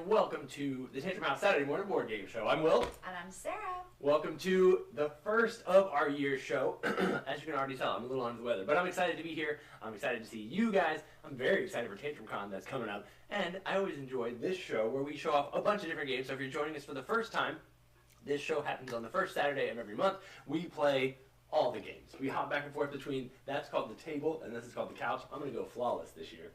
and welcome to the TantrumCon Saturday Morning Board Game Show. I'm Will. And I'm Sarah. Welcome to the first of our year's show. As you can already tell, I'm a little under the weather, but I'm excited to be here. I'm excited to see you guys. I'm very excited for TantrumCon that's coming up. And I always enjoy this show where we show off a bunch of different games. So if you're joining us for the first time, this show happens on the first Saturday of every month. We play all the games. We hop back and forth between, that's called the table, and this is called the couch. I'm going to go flawless this year.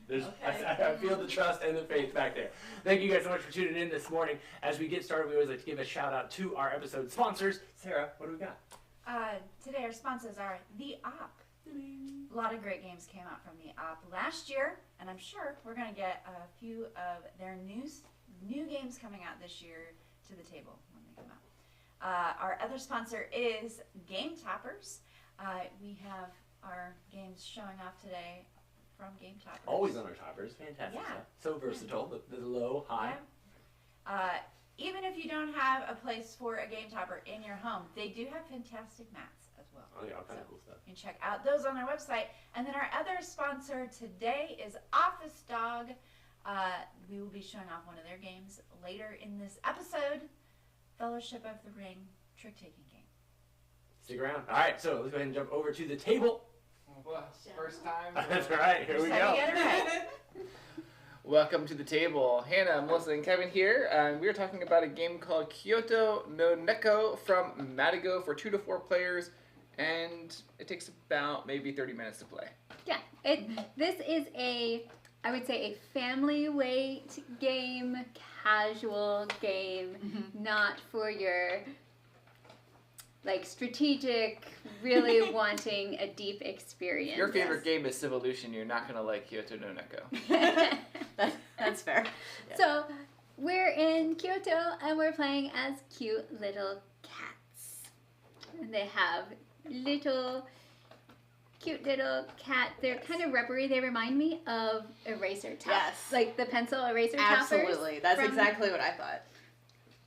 I feel the trust and the faith back there. Thank you guys so much for tuning in this morning. As we get started, we always like to give a shout out to our episode sponsors. Sarah, what do we got? Today our sponsors are The Op. A lot of great games came out from The Op last year, and I'm sure we're going to get a few of their new games coming out this year to the table when they come out. Our other sponsor is Game Toppers. We have our games showing off today from Game Toppers. Always on our toppers. Fantastic stuff. So versatile. The low, high. Yeah. Even if you don't have a place for a Game Topper in your home, they do have fantastic mats as well. Oh yeah, all kind of cool stuff. You can check out those on their website. And then our other sponsor today is Office Dog. We will be showing off one of their games later in this episode. Fellowship of the Ring trick-taking game. Stick around. All right, so let's go ahead and jump over to the table. Well, first time. That's right. Here we go. Right. Welcome to the table. Hannah, Melissa, and Kevin here. We are talking about a game called Kyoto No Neko from Madigo for 2 to 4 players, and it takes about maybe 30 minutes to play. Yeah, this is I would say a family weight game, casual game, not for your strategic, really wanting a deep experience. If your favorite game is Civolution, you're not going to like Kyoto No Neko. That's fair. Yeah. So we're in Kyoto and we're playing as cute little cats. And they have cute little cat. They're kind of rubbery. They remind me of eraser tops. Yes. Like the pencil eraser toppers. Absolutely. That's exactly what I thought.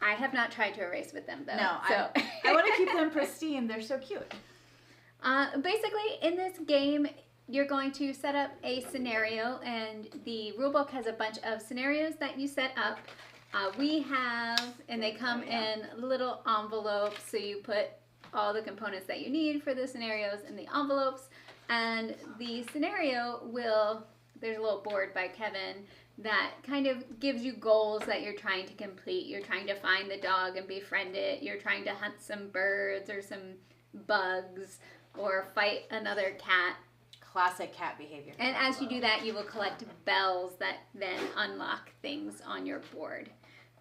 I have not tried to erase with them though. No, so. I want to keep them pristine. They're so cute. Basically, in this game, you're going to set up a scenario, and the rulebook has a bunch of scenarios that you set up. We have, and they come in little envelopes, so you put all the components that you need for the scenarios in the envelopes, and the scenario there's a little board by Kevin that kind of gives you goals that you're trying to complete. You're trying to find the dog and befriend it. You're trying to hunt some birds or some bugs or fight another cat. Classic cat behavior. And as you do that, you will collect bells that then unlock things on your board.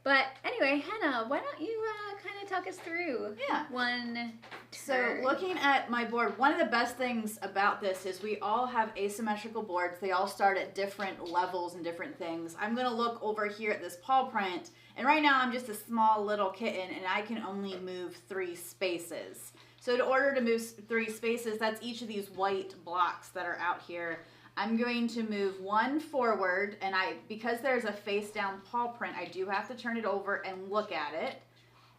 But anyway, Hannah, why don't you kind of talk us through one turn? So looking at my board, one of the best things about this is we all have asymmetrical boards. They all start at different levels and different things. I'm going to look over here at this paw print, and right now I'm just a small little kitten, and I can only move 3 spaces. So in order to move 3 spaces, that's each of these white blocks that are out here. I'm going to move 1 forward, and because there's a face down paw print, I do have to turn it over and look at it.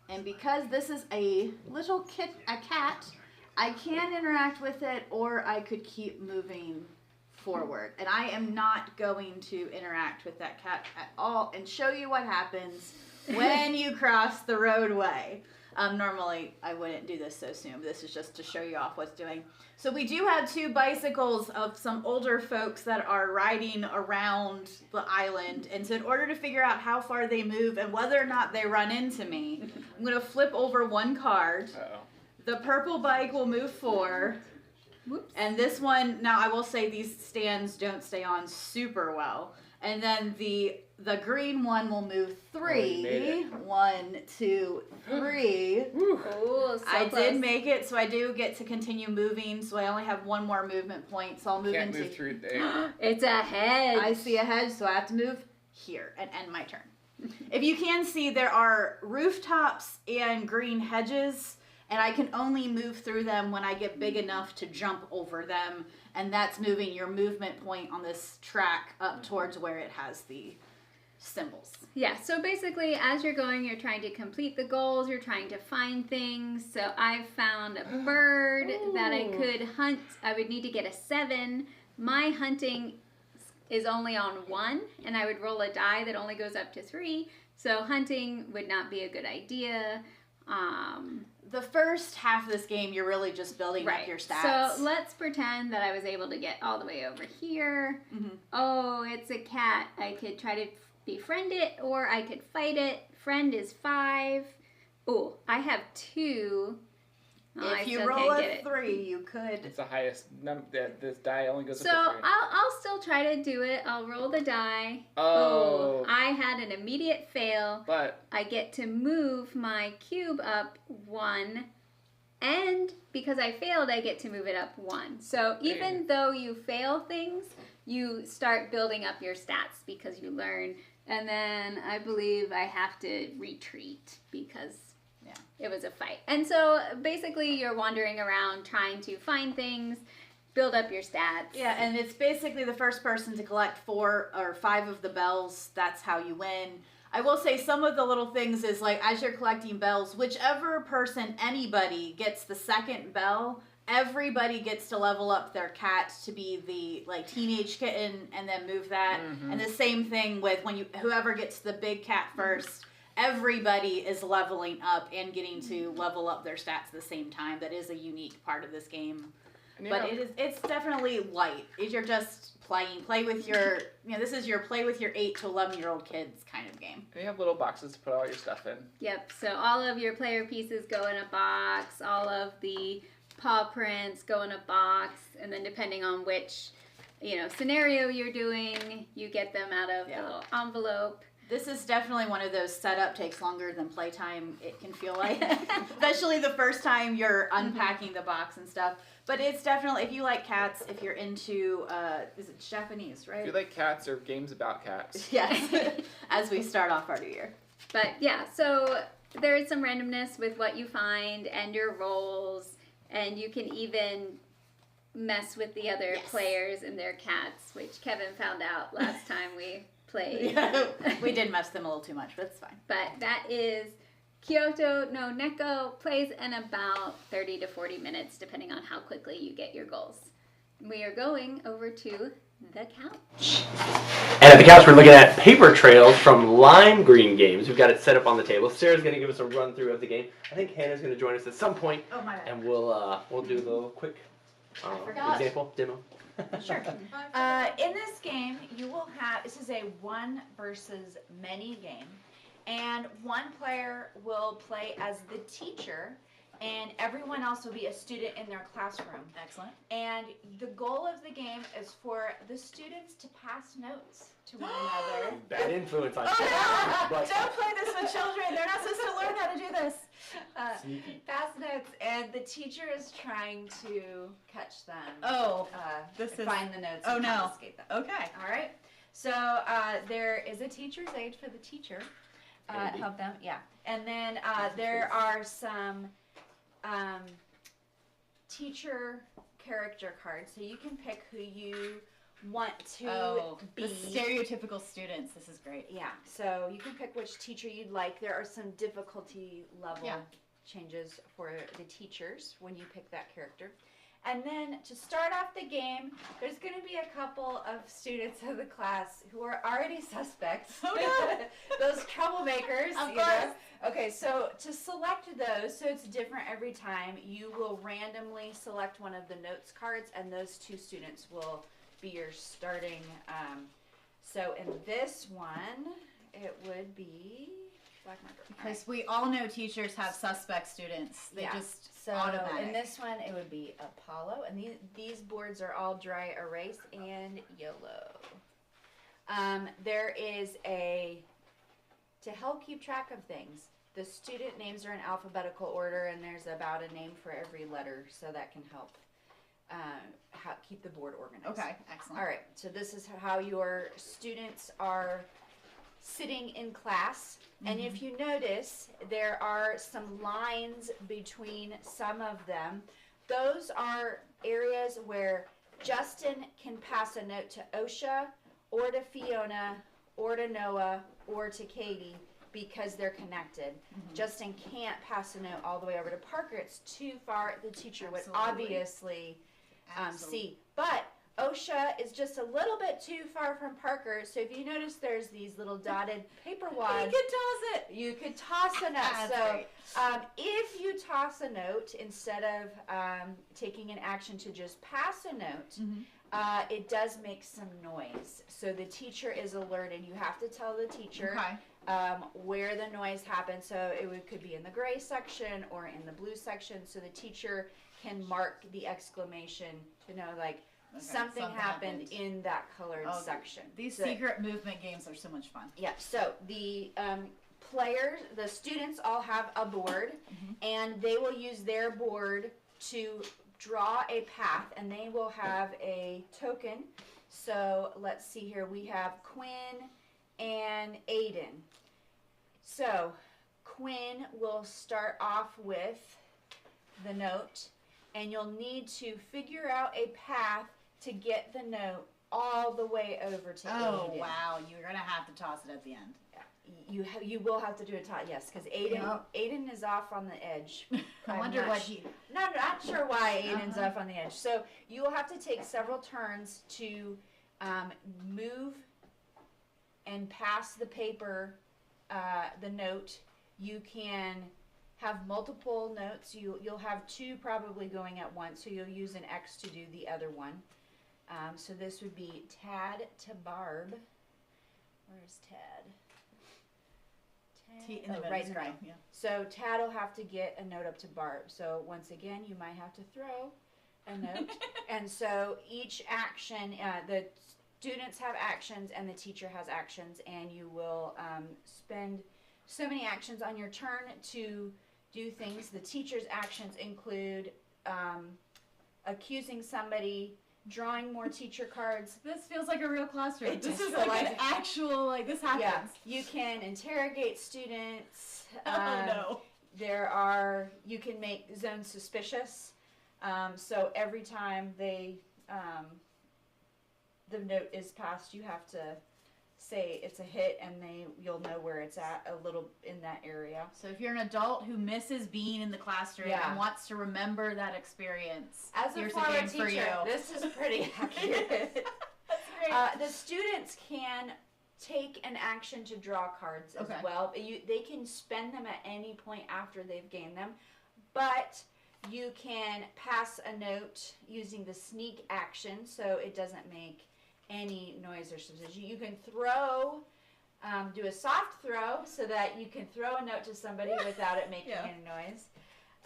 And because this is a little cat, I can interact with it, or I could keep moving forward. And I am not going to interact with that cat at all and show you what happens when you cross the roadway. Normally, I wouldn't do this so soon. This is just to show you off what's doing. So we do have 2 bicycles of some older folks that are riding around the island. And so in order to figure out how far they move and whether or not they run into me, I'm going to flip over 1 card. Uh-oh. The purple bike will move 4. Whoops. And this one, now I will say these stands don't stay on super well. And then the green one will move 3. 1, 2, 3. Ooh, so I close. did make it, so I do get to continue moving. So I only have 1 more movement point. So I'll move Can't into. move through there. It's a hedge. I see a hedge, so I have to move here and end my turn. If you can see, there are rooftops and green hedges. And I can only move through them when I get big enough to jump over them. And that's moving your movement point on this track up towards where it has the symbols. Yeah, so basically as you're going, you're trying to complete the goals, you're trying to find things. So I found a bird that I could hunt. I would need to get a 7. My hunting is only on 1, and I would roll a die that only goes up to 3. So hunting would not be a good idea. The first half of this game, you're really just building up your stats. So let's pretend that I was able to get all the way over here. Mm-hmm. Oh, it's a cat. I could try to befriend it, or I could fight it. Friend is 5. Oh, I have 2. Oh, if you roll a 3, you could. It's the highest number. This die only goes So up to 3. I'll still try to do it. I'll roll the die. Oh. I had an immediate fail. But I get to move my cube up 1, and because I failed, I get to move it up 1. So even though you fail things, you start building up your stats because you learn. And then I believe I have to retreat because it was a fight. And so basically you're wandering around trying to find things, build up your stats. Yeah, and it's basically the first person to collect 4 or 5 of the bells. That's how you win. I will say some of the little things is like as you're collecting bells, whichever person, anybody gets the second bell, everybody gets to level up their cat to be the like teenage kitten and then move that. Mm-hmm. And the same thing with when whoever gets the big cat first, everybody is leveling up and getting to level up their stats at the same time. That is a unique part of this game. But it's definitely light. You're just play with your, this is your play with your 8 to 11-year-old kids kind of game. And you have little boxes to put all your stuff in. Yep, so all of your player pieces go in a box, all of the paw prints go in a box, and then depending on which, scenario you're doing, you get them out of a little envelope. This is definitely one of those setup takes longer than playtime, it can feel like. Especially the first time you're unpacking the box and stuff. But it's definitely, if you like cats, if you're into, is it Japanese, right? If you like cats or games about cats. Yes, as we start off our new year. But yeah, so there is some randomness with what you find and your rolls, and you can even mess with the other players and their cats, which Kevin found out last time we played. Yeah, we did mess them a little too much, but it's fine. But that is Kyoto No Neko, plays in about 30 to 40 minutes, depending on how quickly you get your goals. We are going over to the couch. And at the couch, we're looking at Paper Trails from Lime Green Games. We've got it set up on the table. Sarah's going to give us a run through of the game. I think Hannah's going to join us at some point. Oh, my bad. And we'll do a little quick example, demo. Sure. In this game, you will have, this is a 1 versus many game, and one player will play as the teacher, and everyone else will be a student in their classroom. Excellent. And the goal of the game is for the students to pass notes to one another. Bad influence on Oh, no. but Don't play this with children. They're not supposed to learn how to do this. Pass notes, and the teacher is trying to catch them. Oh, this is... find the notes Oh, and no. confiscate them. Okay. All right. So there is a teacher's aid for the teacher. Help them, yeah. And then there are some teacher character cards, so you can pick who you want to be. The stereotypical students. This is great. Yeah. So you can pick which teacher you'd like. There are some difficulty level changes for the teachers when you pick that character. And then to start off the game, there's going to be a couple of students of the class who are already suspects. Oh, no. Those troublemakers. Of course. Okay, so to select those, so it's different every time, you will randomly select one of the notes cards, and those 2 students will be your starting. So in this one, it would be black marker. Because we all know teachers have suspect students. They just so automatic. in this one, it would be Apollo, and these boards are all dry erase and yellow. There is to help keep track of things, the student names are in alphabetical order, and there's about a name for every letter, so that can help keep the board organized. Okay, excellent. All right, so this is how your students are sitting in class. And if you notice, there are some lines between some of them. Those are areas where Justin can pass a note to Osha, or to Fiona, or to Noah, or to Katie, because they're connected. Justin can't pass a note all the way over to Parker. It's too far. The teacher would obviously see. But OSHA is just a little bit too far from Parker, so if you notice there's these little dotted paper wads. You can toss it. You could toss a note. That's So great. if you toss a note instead of taking an action to just pass a note, it does make some noise. So the teacher is alerted. You have to tell the teacher where the noise happened. So could be in the gray section or in the blue section. So the teacher can mark the exclamation to know, like, something happened in that colored section. These secret movement games are so much fun. Yeah, so the players, the students all have a board, and they will use their board to draw a path, and they will have a token. So let's see here, we have Quinn and Aiden. So Quinn will start off with the note, and you'll need to figure out a path to get the note all the way over to Aiden. Oh, wow. You're going to have to toss it at the end. You will have to do a toss, yes, because Aiden is off on the edge. I wonder what he... Not sure why Aiden's off on the edge. So you will have to take several turns to move and pass the paper, the note. You can have multiple notes. You'll have two probably going at once, so you'll use an X to do the other one. So this would be Tad to Barb. Where's Tad? In the right in the middle. middle. Yeah. So Tad will have to get a note up to Barb. So once again, you might have to throw a note. And so each action, the students have actions and the teacher has actions, and you will spend so many actions on your turn to do things. The teacher's actions include accusing somebody, drawing more teacher cards. This feels like a real classroom. This is feel like an actual, this happens. Yeah, you can interrogate students. Oh, no. You can make zones suspicious. So every time the note is passed, you have to say it's a hit, and you'll know where it's at a little in that area. So if you're an adult who misses being in the classroom and wants to remember that experience, as a here's former game for teacher, you. this is pretty accurate. That's great. The students can take an action to draw cards as Okay. well. They can spend them at any point after they've gained them, but you can pass a note using the sneak action, so it doesn't make any noise or substitution. You can throw, do a soft throw, so that you can throw a note to somebody without it making any noise.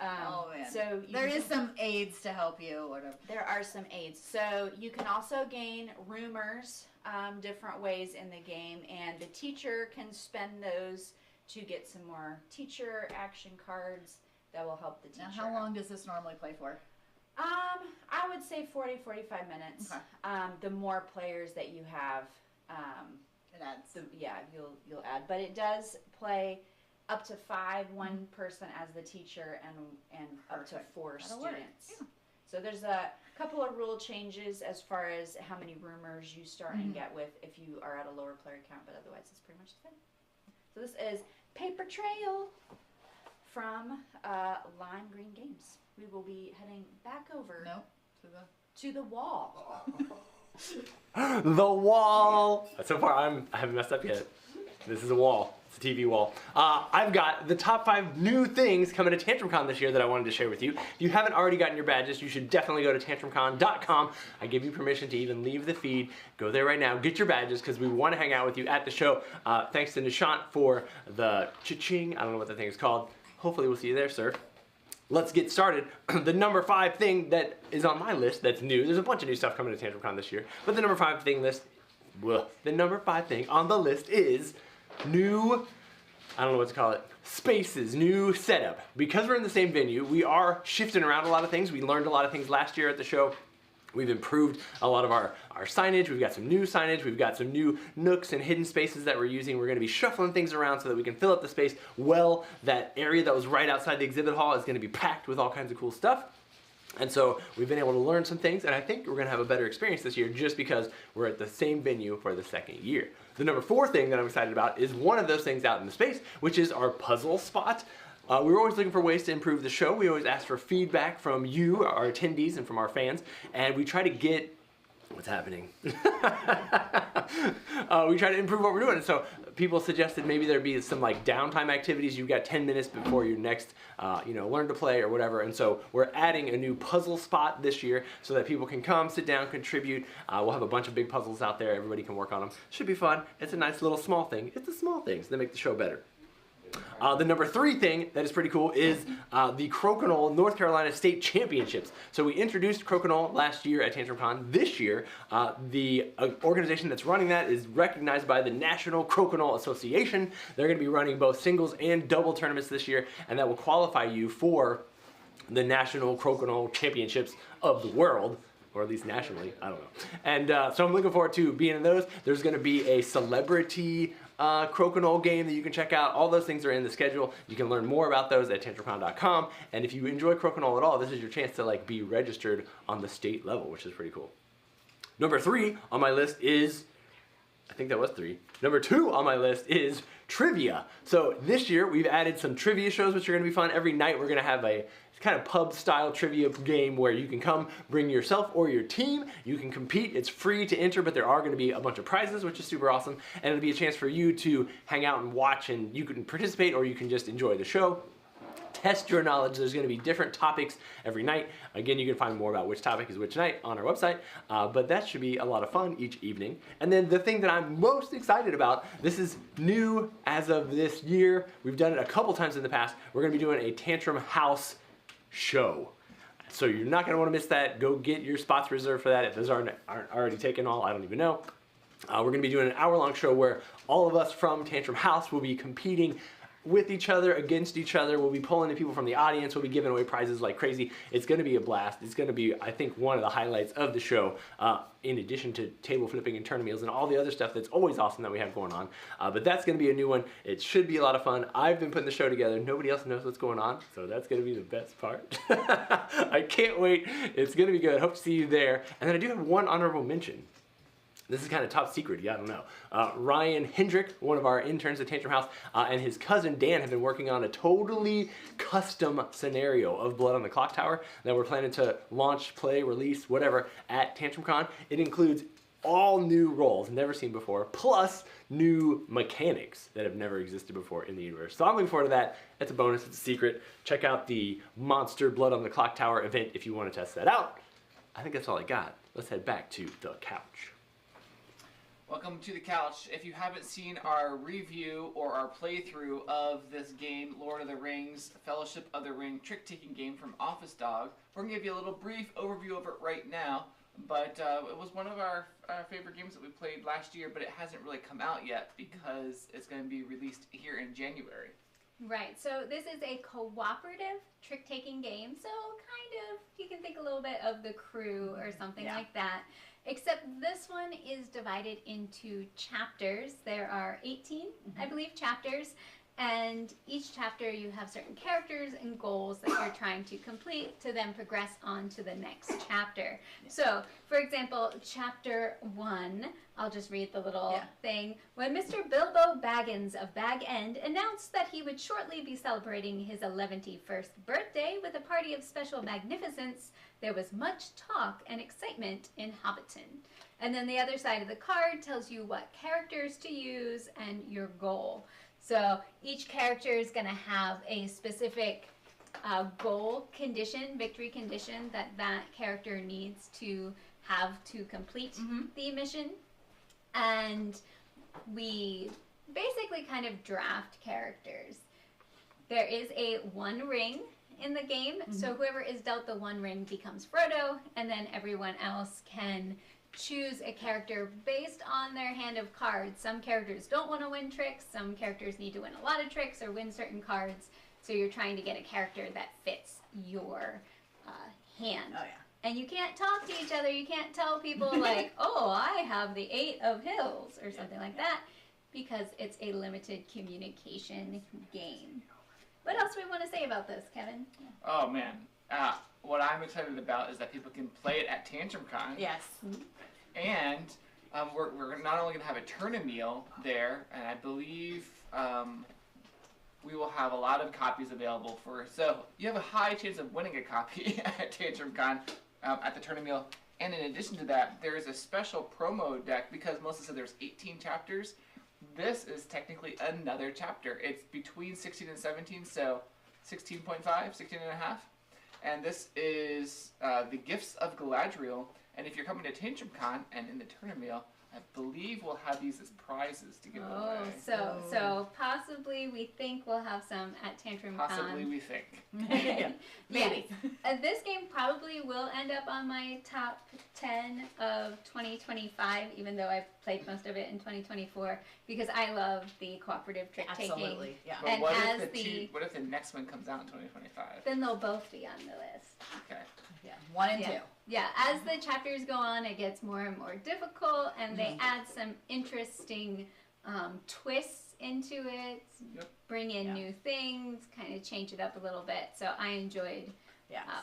Oh man! So there is some aids to help you, or whatever. There are some aids. So you can also gain rumors different ways in the game, and the teacher can spend those to get some more teacher action cards that will help the teacher. Now, how long does this normally play for? I would say 40, 45 minutes. Okay. The more players that you have, It adds. you'll add. But it does play up to 5, one person as the teacher, and up to 4 That'll work. students. Yeah. So there's a couple of rule changes as far as how many rumors you start and get with if you are at a lower player count, but otherwise it's pretty much the same. So this is Paper Trail from Lime Green Games. We will be heading back over to the wall. The wall. So far, I haven't messed up yet. This is a wall. It's a TV wall. I've got the top 5 new things coming to TantrumCon this year that I wanted to share with you. If you haven't already gotten your badges, you should definitely go to TantrumCon.com. I give you permission to even leave the feed. Go there right now. Get your badges, because we want to hang out with you at the show. Thanks to Nishant for the cha-ching. I don't know what the thing is called. Hopefully we'll see you there, sir. Let's get started. The number 5 thing that is on my list that's new, there's a bunch of new stuff coming to TantrumCon this year, but the number 5 thing on the list is new, I don't know what to call it, spaces, new setup. Because we're in the same venue, we are shifting around a lot of things. We learned a lot of things last year at the show. We've improved a lot of our signage. We've got some new signage. We've got some new nooks and hidden spaces that we're using. We're going to be shuffling things around so that we can fill up the space well. That area that was right outside the exhibit hall is going to be packed with all kinds of cool stuff. And so we've been able to learn some things, and I think we're going to have a better experience this year just because we're at the same venue for the 2nd year. The number 4 thing that I'm excited about is one of those things out in the space, which is our puzzle spot. We were always looking for ways to improve the show. We always ask for feedback from you, our attendees, and from our fans, and we try to get What's happening? We try to improve what we're doing. So people suggested maybe there'd be some like downtime activities. You've got 10 minutes before your next, learn to play or whatever. And so we're adding a new puzzle spot this year so that people can come, sit down, contribute. We'll have a bunch of big puzzles out there. Everybody can work on them. Should be fun. It's a nice little small thing. It's the small things that make the show better. The number 3 thing that is pretty cool is the Crokinole North Carolina State Championships. So we introduced Crokinole last year at TantrumCon. This year, the organization that's running that is recognized by the National Crokinole Association. They're going to be running both singles and double tournaments this year, and that will qualify you for the National Crokinole Championships of the world. Or at least nationally, I don't know. And so I'm looking forward to being in those. There's going to be a celebrity Crokinole game that you can check out. All those things are in the schedule. You can learn more about those at TantrumCon.com. And if you enjoy Crokinole at all, this is your chance to like be registered on the state level, which is pretty cool. Number 3 on my list is, I think that was 3. Number 2 on my list is trivia. So this year we've added some trivia shows, which are going to be fun. Every night we're going to have a kind of pub style trivia game where you can come bring yourself or your team. You can compete. It's free to enter, but there are going to be a bunch of prizes, which is super awesome. And it'll be a chance for you to hang out and watch, and you can participate or you can just enjoy the show. Test your knowledge. There's going to be different topics every night. Again, you can find more about which topic is which night on our website, but that should be a lot of fun each evening. And then the thing that I'm most excited about, this is new as of this year. We've done it a couple times in the past. We're going to be doing a Tantrum House show. So you're not going to want to miss that. Go get your spots reserved for that. If those aren't already taken all, I don't even know. We're going to be doing an hour-long show where all of us from Tantrum House will be competing with each other, against each other. We'll be pulling in people from the audience. We'll be giving away prizes like crazy. It's going to be a blast. It's going to be, I think, one of the highlights of the show, in addition to table flipping and tournament meals and all the other stuff that's always awesome that we have going on. But that's going to be a new one. It should be a lot of fun. I've been putting the show together. Nobody else knows what's going on, so that's going to be the best part. I can't wait. It's going to be good. Hope to see you there. And then I do have one honorable mention. This is kind of top secret, I don't know. Ryan Hendrick, one of our interns at Tantrum House, and his cousin Dan have been working on a totally custom scenario of Blood on the Clock Tower that we're planning to launch, play, release, whatever, at TantrumCon. It includes all new roles, never seen before, plus new mechanics that have never existed before in the universe. So I'm looking forward to that. It's a bonus, it's a secret. Check out the Monster Blood on the Clock Tower event if you want to test that out. I think that's all I got. Let's head back to the couch. Welcome to the couch. If you haven't seen our review or our playthrough of this game, Lord of the Rings, Fellowship of the Ring trick-taking game from Office Dog, we're going to give you a little brief overview of it right now. But it was one of our favorite games that we played last year, but it hasn't really come out yet because it's going to be released here in January. Right, so this is a cooperative trick-taking game, so kind of, you can think a little bit of the Crew or something like that. Except this one is divided into chapters. There are 18, I believe, chapters. And each chapter you have certain characters and goals that you're trying to complete to then progress on to the next chapter. So, for example, chapter 1, I'll just read the little thing. When Mr. Bilbo Baggins of Bag End announced that he would shortly be celebrating his 111st birthday with a party of special magnificence, there was much talk and excitement in Hobbiton. And then the other side of the card tells you what characters to use and your goal. So each character is going to have a specific goal condition, victory condition that that character needs to have to complete the mission. And we basically kind of draft characters. There is a one ring in the game, so whoever is dealt the one ring becomes Frodo, and then everyone else can choose a character based on their hand of cards. Some characters don't want to win tricks, some characters need to win a lot of tricks or win certain cards, so you're trying to get a character that fits your hand. Oh, yeah. And you can't talk to each other, you can't tell people like, oh, I have the 8 of Hills, or something like that, because it's a limited communication game. What else do we want to say about this, Kevin? Oh, man. What I'm excited about is that people can play it at TantrumCon. Yes. And we're not only going to have a tournament meal there, and I believe we will have a lot of copies available for. So you have a high chance of winning a copy at TantrumCon at the tournament meal And in addition to that, there is a special promo deck because Melissa said there's 18 chapters. This is technically another chapter. It's between 16 and 17, so 16.5, 16 and a half. And this is the Gifts of Galadriel. And if you're coming to TantrumCon and in the tournament meal, I believe we'll have these as prizes to give away. So possibly we think we'll have some at TantrumCon. Possibly we think. Yeah, maybe. Yes. This game probably will end up on my top 10 of 2025, even though I've played most of it in 2024, because I love the cooperative trick taking. Absolutely, yeah. But And what as what if the next one comes out in 2025? Then they'll both be on the list. Okay. Yeah, 1 and 2. Yeah, as the chapters go on, it gets more and more difficult, and they add some interesting twists into it, bring in new things, kind of change it up a little bit. So I enjoyed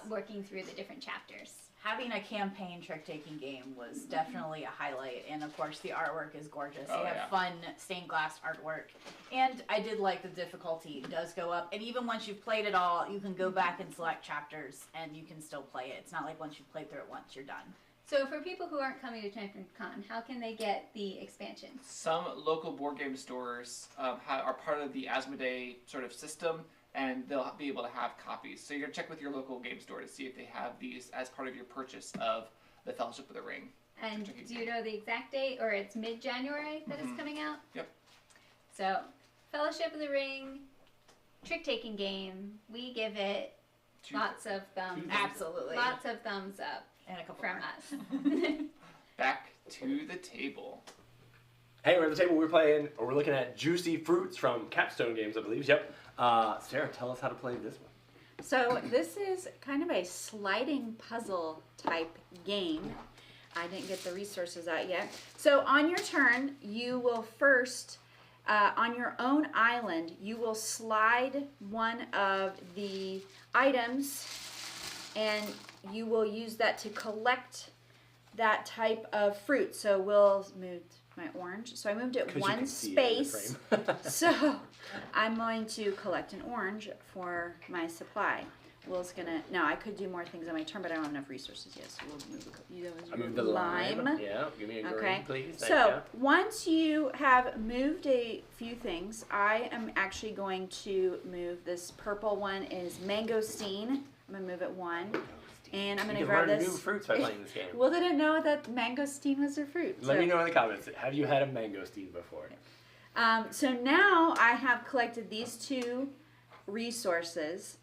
working through the different chapters. Having a campaign trick-taking game was definitely a highlight, and of course the artwork is gorgeous. They have fun stained glass artwork, and I did like the difficulty does go up, and even once you've played it all, you can go back and select chapters, and you can still play it. It's not like once you've played through it once, you're done. So for people who aren't coming to TantrumCon, how can they get the expansions? Some local board game stores are part of the Asmodee sort of system, and they'll be able to have copies. So you're going to check with your local game store to see if they have these as part of your purchase of the Fellowship of the Ring. And do you know the exact date, or it's mid-January that it's coming out? Yep. So, Fellowship of the Ring, trick-taking game, we give it lots of thumbs. Absolutely. Lots of thumbs up And a couple from more. us. Back to the table. Hey, we're at the table. We're looking at Juicy Fruits from Capstone Games, I believe. Yep. Sarah, tell us how to play this one. So this is kind of a sliding puzzle type game. I didn't get the resources out yet. So on your turn, you will first, on your own island, you will slide one of the items, and you will use that to collect that type of fruit. So we'll move my orange. So I moved it one space. So I'm going to collect an orange for my supply. Will's gonna. No, I could do more things on my turn, but I don't have enough resources yet. So we'll move. I moved the lime. Yeah, give me a green, please. So once you have moved a few things, I am actually going to move this purple one. Is mangosteen. I'm gonna move it one. And I'm going to grab this. New fruits by playing this game. Will didn't know that mangosteen was a fruit. Let me know in the comments. Have you had a mangosteen before? So now I have collected these two resources.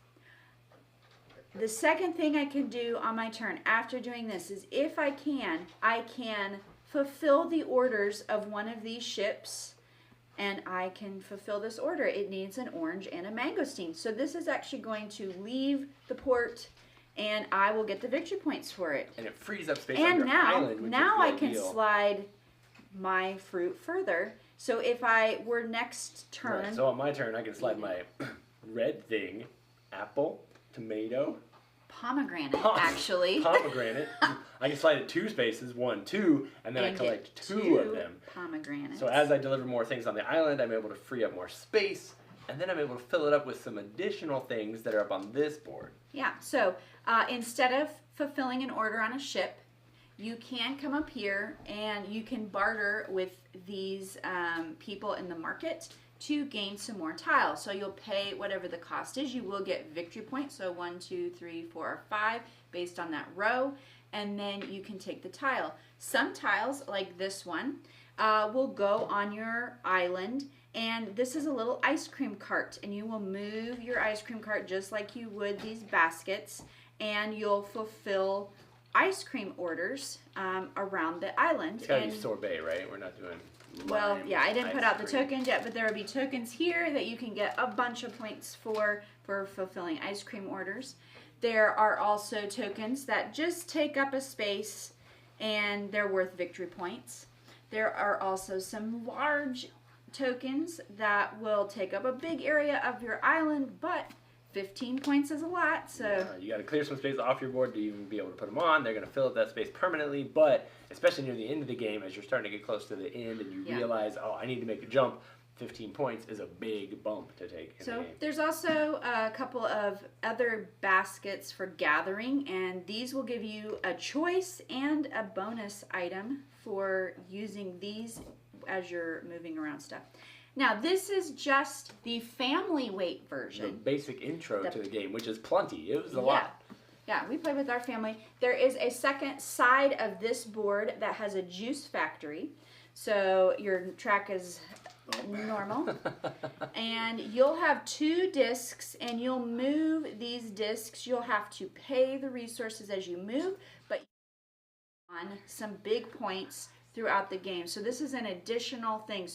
The second thing I can do on my turn after doing this is, if I can fulfill the orders of one of these ships, and I can fulfill this order. It needs an orange and a mangosteen. So this is actually going to leave the port, and I will get the victory points for it. And it frees up space on your island. And now I can slide my fruit further. So if I were next turn... Right, so on my turn, I can slide my red thing, apple, tomato... Pomegranate, actually. Pomegranate. I can slide it 2 spaces, 1, 2, and then I collect 2 of them. Pomegranates. So as I deliver more things on the island, I'm able to free up more space, and then I'm able to fill it up with some additional things that are up on this board. Yeah, so instead of fulfilling an order on a ship, you can come up here and you can barter with these people in the market to gain some more tiles. So you'll pay whatever the cost is. You will get victory points, so 1, 2, 3, 4, or 5 based on that row, and then you can take the tile. Some tiles, like this one, will go on your island, and this is a little ice cream cart, and you will move your ice cream cart just like you would these baskets, and you'll fulfill ice cream orders around the island. It's gotta be sorbet, right? We're not doing well, yeah, I didn't put out the tokens yet, but there will be tokens here that you can get a bunch of points for fulfilling ice cream orders. There are also tokens that just take up a space, and they're worth victory points. There are also some large tokens that will take up a big area of your island, but 15 points is a lot, so... you got to clear some space off your board to even be able to put them on. They're going to fill up that space permanently, but especially near the end of the game, as you're starting to get close to the end and you realize, oh, I need to make a jump, 15 points is a big bump to take in the So game. there's also a couple of other baskets for gathering, and these will give you a choice and a bonus item for using these as you're moving around stuff. Now this is just the family weight The version. basic intro to the game, which is plenty. It was a Yeah. lot. Yeah, we play with our family. There is a second side of this board that has a juice factory. So your track is normal. And you'll have 2 discs, and you'll move these discs. You'll have to pay the resources as you move, but on some big points throughout the game. So this is an additional thing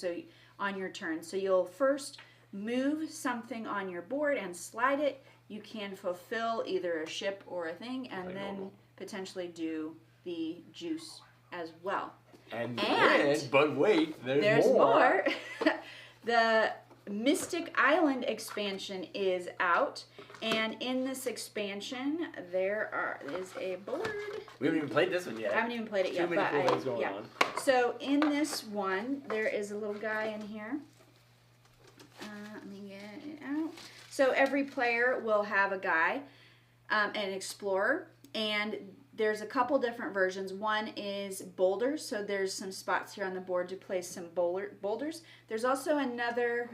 on your turn. So you'll first move something on your board and slide it. You can fulfill either a ship or a thing, and Like then normal. potentially do the juice as well. And And then, but wait, There's more. The Mystic Island expansion is out, and in this expansion there is a board. We haven't even played this one yet. I haven't even played it Too yet, many but cool things going on. So in this one, there is a little guy in here. Let me get it out. So every player will have a guy, an explorer, and there's a couple different versions. One is boulders, so there's some spots here on the board to place some boulders. There's also another,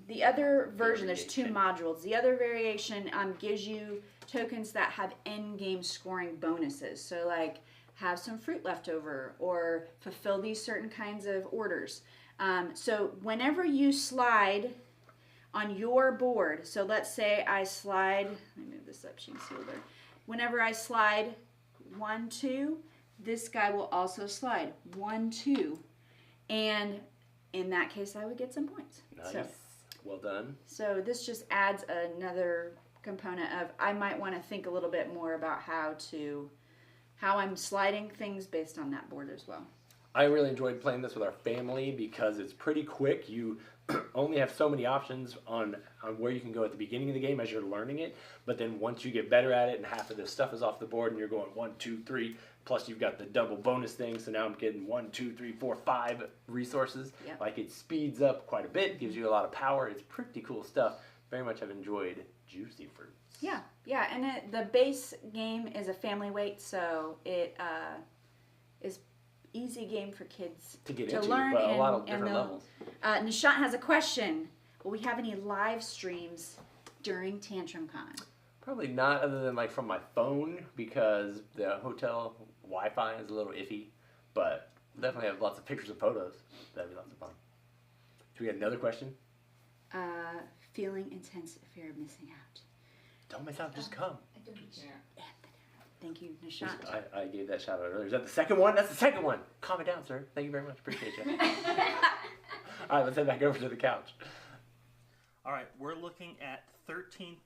the other version, there's 2 modules. The other variation gives you tokens that have end game scoring bonuses. So like have some fruit left over or fulfill these certain kinds of orders. So whenever you slide on your board, so let's say I slide, let me move this up so you can see there. Whenever I slide 1, 2, this guy will also slide 1, 2, and in that case I would get some points. Nice. Well done. So this just adds another component of I might want to think a little bit more about how I'm sliding things based on that board as well. I really enjoyed playing this with our family because it's pretty quick. You only have so many options on where you can go at the beginning of the game as you're learning it, but then once you get better at it and half of this stuff is off the board and you're going 1, 2, 3, plus you've got the double bonus thing, so now I'm getting 1, 2, 3, 4, 5 resources. Yep. Like it speeds up quite a bit, gives you a lot of power. It's pretty cool stuff. Very much have enjoyed Juicy Fruits. Yeah, and the base game is a family weight, so it is easy game for kids To get to into, learn. but a lot of and different levels. Nishant has a question. Will we have any live streams during TantrumCon? Probably not, other than like from my phone, because the hotel Wi-Fi is a little iffy, but we'll definitely have lots of pictures and photos. That'd be lots of fun. Do we get another question? Feeling intense fear of missing out. Don't miss out, just come. Thank you, Nishant. I gave that shout out earlier. Is that the second one? That's the second one. Calm it down, sir. Thank you very much. Appreciate you. All right, let's head back over to the couch. All right, we're looking at 13th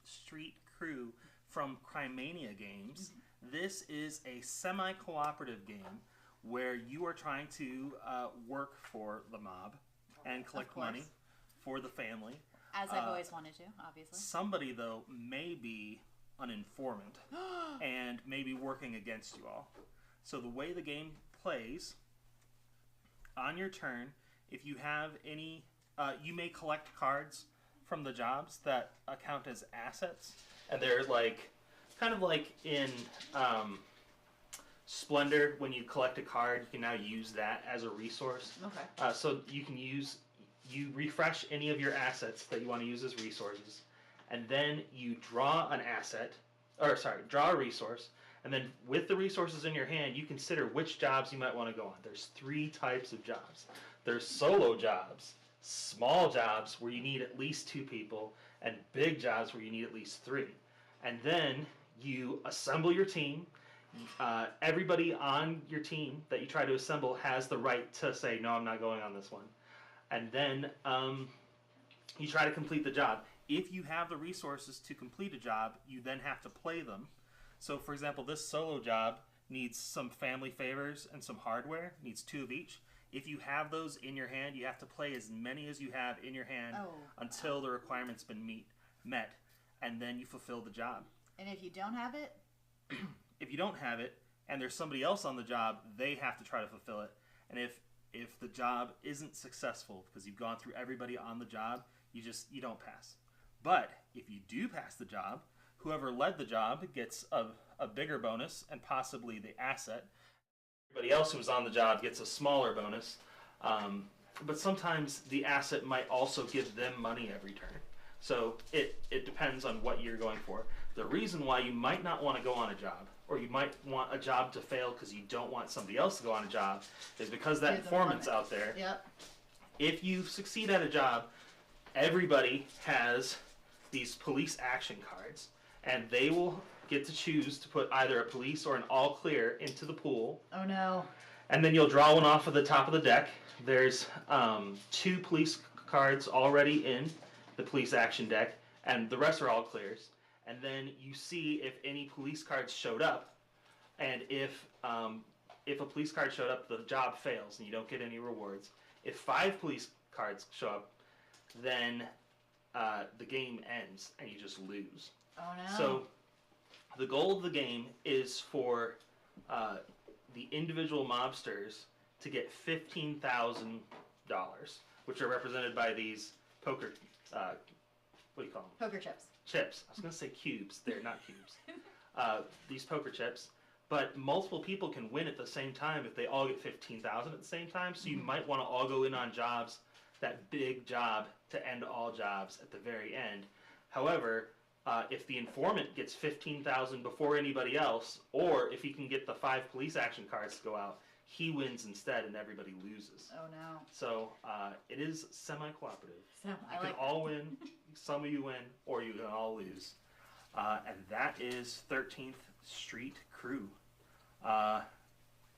Street Crew from Crimania Games. This is a semi-cooperative game where you are trying to work for the mob and collect money for the family. As I've always wanted to, obviously. Somebody, though, may be an informant and may be working against you all. So the way the game plays, on your turn, if you have any, you may collect cards from the jobs that count as assets. And they're like, kind of like in Splendor, when you collect a card, you can now use that as a resource. Okay. So you refresh any of your assets that you want to use as resources, and then you draw draw a resource, and then with the resources in your hand, you consider which jobs you might want to go on. There's 3 types of jobs. There's solo jobs, small jobs where you need at least 2 people, and big jobs where you need at least 3. And then you assemble your team. Everybody on your team that you try to assemble has the right to say, no, I'm not going on this one. And then you try to complete the job. If you have the resources to complete a job, you then have to play them. So, for example, this solo job needs some family favors and some hardware, needs 2 of each. If you have those in your hand, you have to play as many as you have in your hand until the requirement's been met, and then you fulfill the job. And if you don't have it? If you don't have it, and there's somebody else on the job, they have to try to fulfill it. And if the job isn't successful because you've gone through everybody on the job, you don't pass. But if you do pass the job, whoever led the job gets a bigger bonus and possibly the asset. Everybody else who was on the job gets a smaller bonus. But sometimes the asset might also give them money every turn. So it depends on what you're going for. The reason why you might not want to go on a job, or you might want a job to fail because you don't want somebody else to go on a job, is because that informant's out there. Yep. If you succeed at a job, everybody has these police action cards, and they will get to choose to put either a police or an all clear into the pool. Oh no. And then you'll draw one off of the top of the deck. There's 2 police cards already in the police action deck, and the rest are all clears. And then you see if any police cards showed up, and if a police card showed up, the job fails and you don't get any rewards. If 5 police cards show up, then the game ends and you just lose. Oh no. So the goal of the game is for the individual mobsters to get $15,000, which are represented by these poker, what do you call them? Poker chips. Chips. I was going to say cubes. They're not cubes. These poker chips. But multiple people can win at the same time if they all get $15,000 at the same time. So you might want to all go in on jobs, that big job to end all jobs at the very end. However, if the informant gets $15,000 before anybody else, or if he can get the 5 police action cards to go out, he wins instead and everybody loses. Oh no. So it is semi-cooperative. So You I can like. all win, some of you win, or you can all lose. And that is 13th Street Crew. Are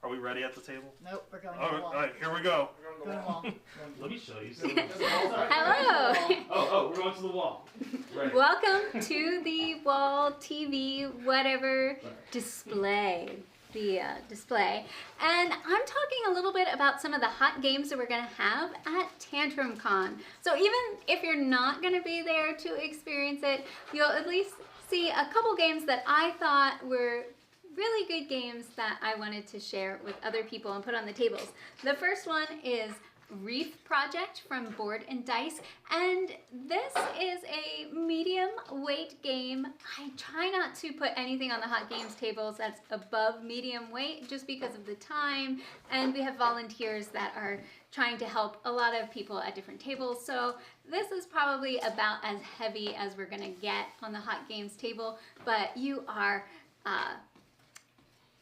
we ready at the table? Nope, we're going All to the right, wall. all right, here we go. Go to the wall. Let me show you. Hello. Oh, we're going to the wall. Right. Welcome to the wall TV whatever display. The display. And I'm talking a little bit about some of the hot games that we're going to have at TantrumCon. So even if you're not going to be there to experience it, you'll at least see a couple games that I thought were really good games that I wanted to share with other people and put on the tables. The first one is Reef Project from Board and Dice, and this is a medium weight game. I try not to put anything on the hot games tables that's above medium weight just because of the time, and we have volunteers that are trying to help a lot of people at different tables, so this is probably about as heavy as we're gonna get on the hot games table, but you are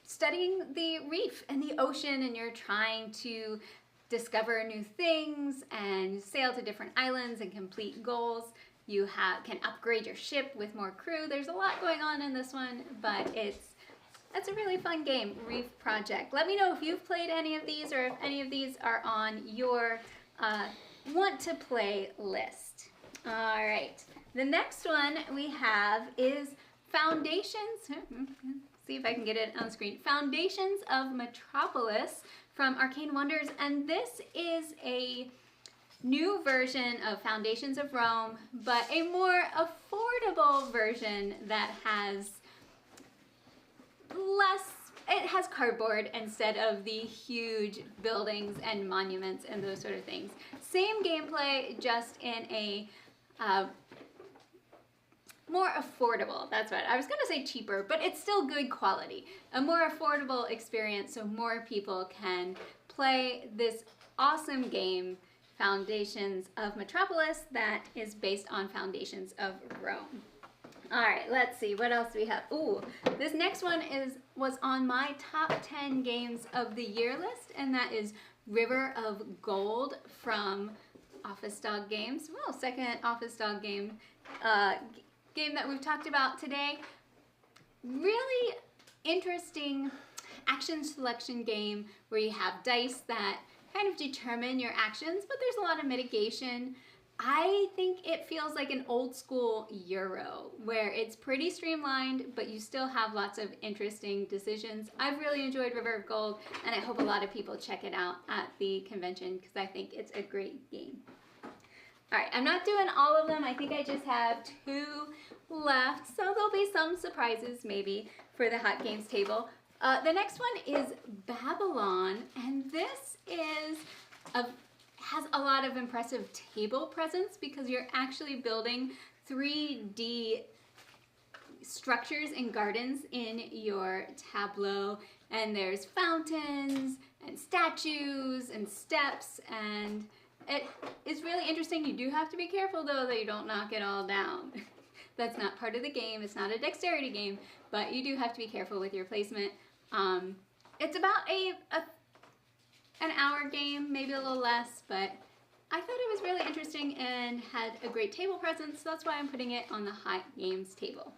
studying the reef and the ocean, and you're trying to discover new things and sail to different islands and complete goals. You can upgrade your ship with more crew. There's a lot going on in this one, but it's a really fun game, Reef Project. Let me know if you've played any of these or if any of these are on your want to play list. All right, the next one we have is Foundations. See if I can get it on screen. Foundations of Metropolis from Arcane Wonders, and this is a new version of Foundations of Rome, but a more affordable version that has it has cardboard instead of the huge buildings and monuments and those sort of things. Same gameplay, just in a more affordable, that's what, I was gonna say cheaper, but it's still good quality. A more affordable experience so more people can play this awesome game, Foundations of Metropolis, that is based on Foundations of Rome. All right, let's see, what else do we have? Ooh, this next one was on my top 10 games of the year list, and that is River of Gold from Office Dog Games. Well, second Office Dog game that we've talked about today. Really interesting action selection game where you have dice that kind of determine your actions, but there's a lot of mitigation. I think it feels like an old school Euro where it's pretty streamlined, but you still have lots of interesting decisions. I've really enjoyed River of Gold, and I hope a lot of people check it out at the convention because I think it's a great game. All right, I'm not doing all of them. I think I just have 2 left, so there'll be some surprises maybe for the hot games table. The next one is Babylon, and this has a lot of impressive table presence because you're actually building 3D structures and gardens in your tableau, and there's fountains and statues and steps, and it is really interesting. You do have to be careful though that you don't knock it all down. That's not part of the game. It's not a dexterity game, but you do have to be careful with your placement. It's about an hour game, maybe a little less, but I thought it was really interesting and had a great table presence, so that's why I'm putting it on the Hot Games table.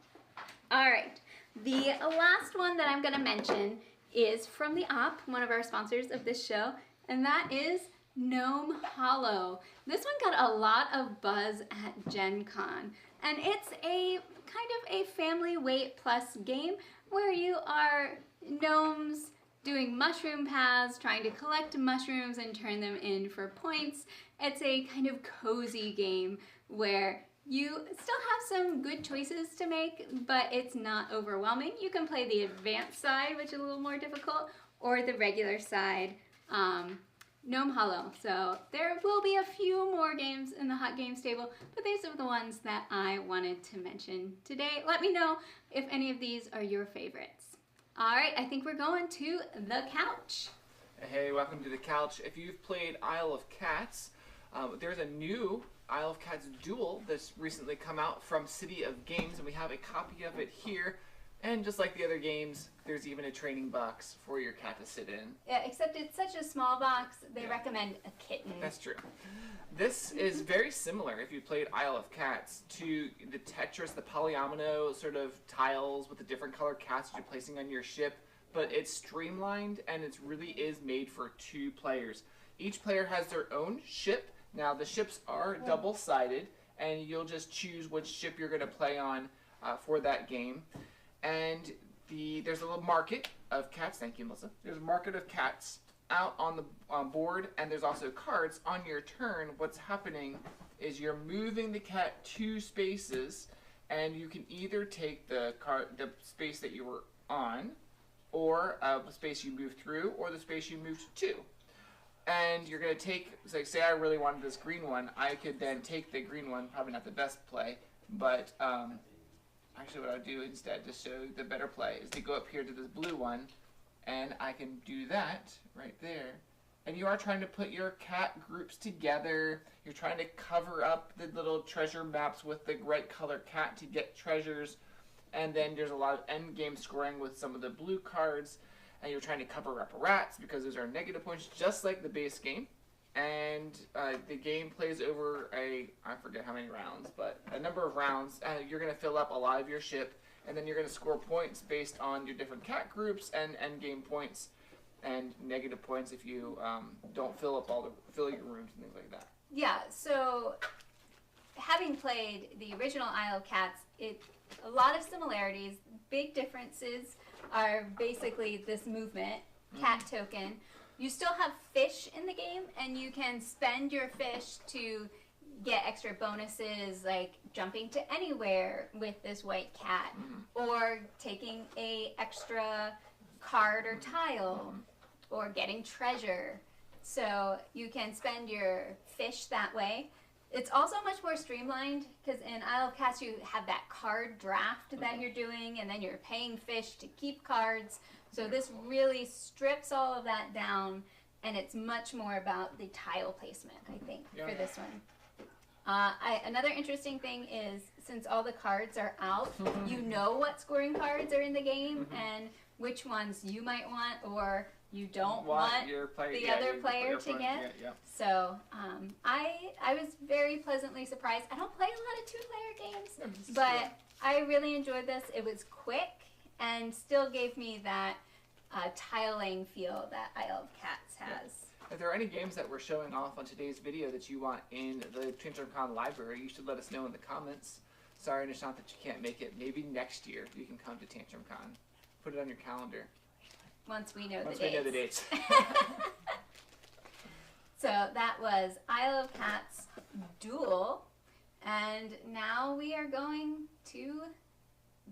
All right, the last one that I'm going to mention is from the Op, one of our sponsors of this show, and that is Gnome Hollow. This one got a lot of buzz at Gen Con, and it's a kind of a family weight plus game where you are gnomes doing mushroom paths, trying to collect mushrooms and turn them in for points. It's a kind of cozy game where you still have some good choices to make, but it's not overwhelming. You can play the advanced side, which is a little more difficult, or the regular side, Gnome Hollow. So there will be a few more games in the Hot Games table, but these are the ones that I wanted to mention today. Let me know if any of these are your favorites. All right, I think we're going to the couch. Hey, welcome to the couch. If you've played Isle of Cats, there's a new Isle of Cats Duel that's recently come out from City of Games, and we have a copy of it here. And just like the other games, there's even a training box for your cat to sit in. Yeah, except it's such a small box, they recommend a kitten. That's true. This is very similar, if you played Isle of Cats, to the Tetris, the polyomino sort of tiles with the different colored cats that you're placing on your ship, but it's streamlined and it really is made for 2 players. Each player has their own ship. Now the ships are double-sided, and you'll just choose which ship you're going to play on for that game. And there's a little market of cats. Thank you, Melissa. There's a market of cats out on the board, and there's also cards. On your turn, what's happening is you're moving the cat 2 spaces, and you can either take the space that you were on, or the space you moved through, or the space you moved to. And you're going to take, so say I really wanted this green one, I could then take the green one, probably not the best play, but actually what I'll do instead to show the better play is to go up here to this blue one, and I can do that right there. And you are trying to put your cat groups together. You're trying to cover up the little treasure maps with the right color cat to get treasures. And then there's a lot of end game scoring with some of the blue cards. And you're trying to cover up rats because those are negative points, just like the base game. And the game plays over I forget how many rounds, but a number of rounds. You're going to fill up a lot of your ship, and then you're going to score points based on your different cat groups and end game points, and negative points if you don't fill your rooms and things like that. Yeah, so having played the original Isle of Cats, a lot of similarities. Big differences are basically this movement, cat token. You still have fish in the game, and you can spend your fish to get extra bonuses, like jumping to anywhere with this white cat, or taking a extra card or tile, or getting treasure. So you can spend your fish that way. It's also much more streamlined, because in Isle of Cats you have that card draft that you're doing, and then you're paying fish to keep cards. So this really strips all of that down, and it's much more about the tile placement, I think, for this one. Another interesting thing is, since all the cards are out, you know what scoring cards are in the game, and which ones you might want or you don't want the other player to get. So I was very pleasantly surprised. I don't play a lot of 2-player games, but I really enjoyed this. It was quick and still gave me that tiling feel that Isle of Cats has. If there are any games that we're showing off on today's video that you want in the TantrumCon library, you should let us know in the comments. Sorry, Nishant, that you can't make it. Maybe next year you can come to TantrumCon. Put it on your calendar. Once we know the dates. So that was Isle of Cats Duel. And now we are going to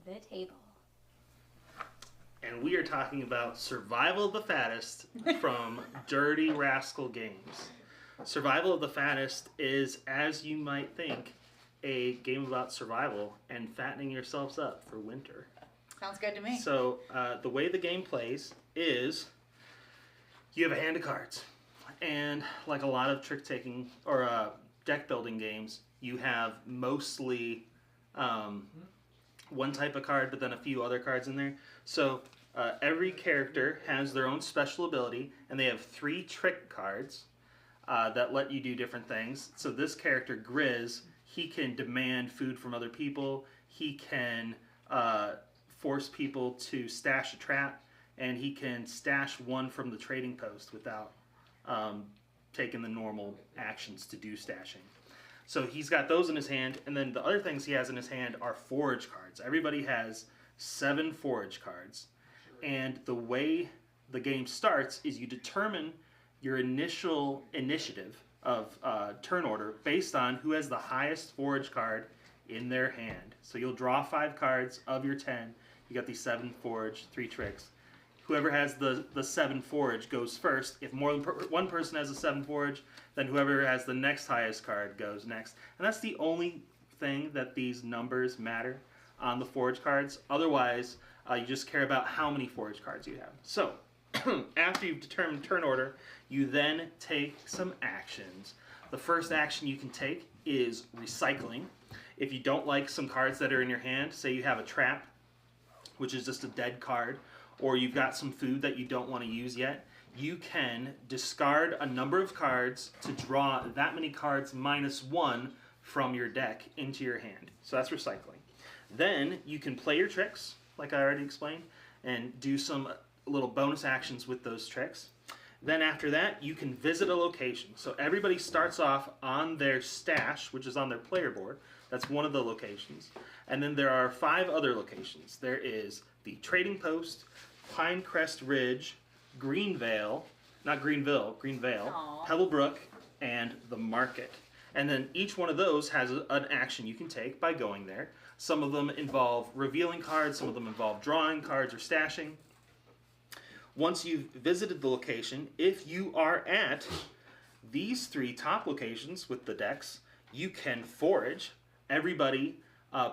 the table. And we are talking about Survival of the Fattest from Dirty Rascal Games. Survival of the Fattest is, as you might think, a game about survival and fattening yourselves up for winter. Sounds good to me. So the way the game plays is you have a hand of cards. And like a lot of trick-taking or deck-building games, you have mostly one type of card, but then a few other cards in there. So every character has their own special ability, and they have 3 trick cards that let you do different things. So this character, Grizz, he can demand food from other people. He can force people to stash a trap, and he can stash one from the trading post without taking the normal actions to do stashing. So he's got those in his hand, and then the other things he has in his hand are forage cards. Everybody has 7 forage cards, and the way the game starts is you determine your initial initiative of turn order based on who has the highest forage card in their hand. So you'll draw 5 cards of your 10. You got these 7 forage, 3 tricks. Whoever has the 7 forage goes first. If more than one person has a 7 forage, then whoever has the next highest card goes next. And that's the only thing that these numbers matter on the forage cards. Otherwise, you just care about how many forage cards you have. So, after you've determined turn order, you then take some actions. The first action you can take is recycling. If you don't like some cards that are in your hand, say you have a trap, which is just a dead card, or you've got some food that you don't want to use yet, you can discard a number of cards to draw that many cards -1 from your deck into your hand. So that's recycling. Then you can play your tricks, like I already explained, and do some little bonus actions with those tricks. Then after that, you can visit a location. So everybody starts off on their stash, which is on their player board. That's one of the locations. And then there are 5 other locations. There is the Trading Post, Pinecrest Ridge, Greenvale, Greenvale, Aww. Pebblebrook, and the Market. And then each one of those has an action you can take by going there. Some of them involve revealing cards, some of them involve drawing cards or stashing. Once you've visited the location, if you are at these 3 top locations with the decks, you can forage. Everybody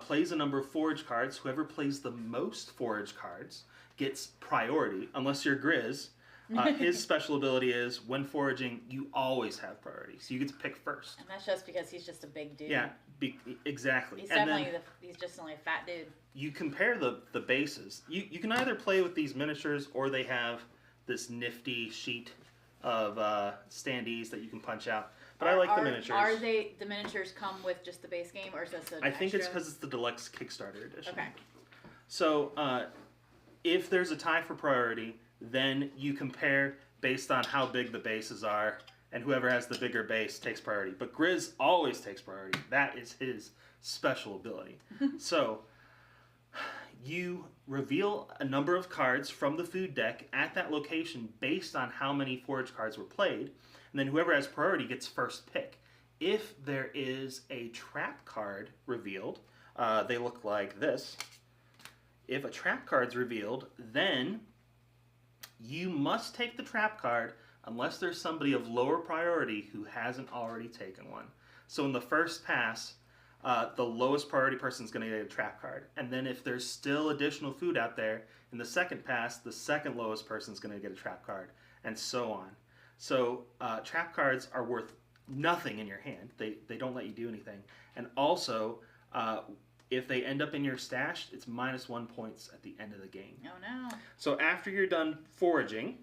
plays a number of forage cards. Whoever plays the most forage cards gets priority, unless you're Grizz. His special ability is, when foraging, you always have priority. So you get to pick first. And that's just because he's just a big dude. Yeah, exactly. He's And definitely then he's just only a fat dude. you compare the bases. You can either play with these miniatures, or they have this nifty sheet of standees that you can punch out. But I like the miniatures. Are the miniatures come with just the base game, or is this an I think it's extra? because it's the deluxe Kickstarter edition. Okay. So if there's a tie for priority, then you compare based on how big the bases are, and whoever has the bigger base takes priority. But Grizz always takes priority. That is his special ability. So you reveal a number of cards from the food deck at that location based on how many forage cards were played, and then whoever has priority gets first pick. If there is a trap card revealed, they look like this. If a trap card's revealed, then you must take the trap card unless there's somebody of lower priority who hasn't already taken one. So in the first pass, the lowest priority person is going to get a trap card. And then if there's still additional food out there, in the second pass, the second lowest person is going to get a trap card, and so on. So trap cards are worth nothing in your hand. They don't let you do anything. And also, if they end up in your stash, it's -1 points at the end of the game. Oh no. So after you're done foraging,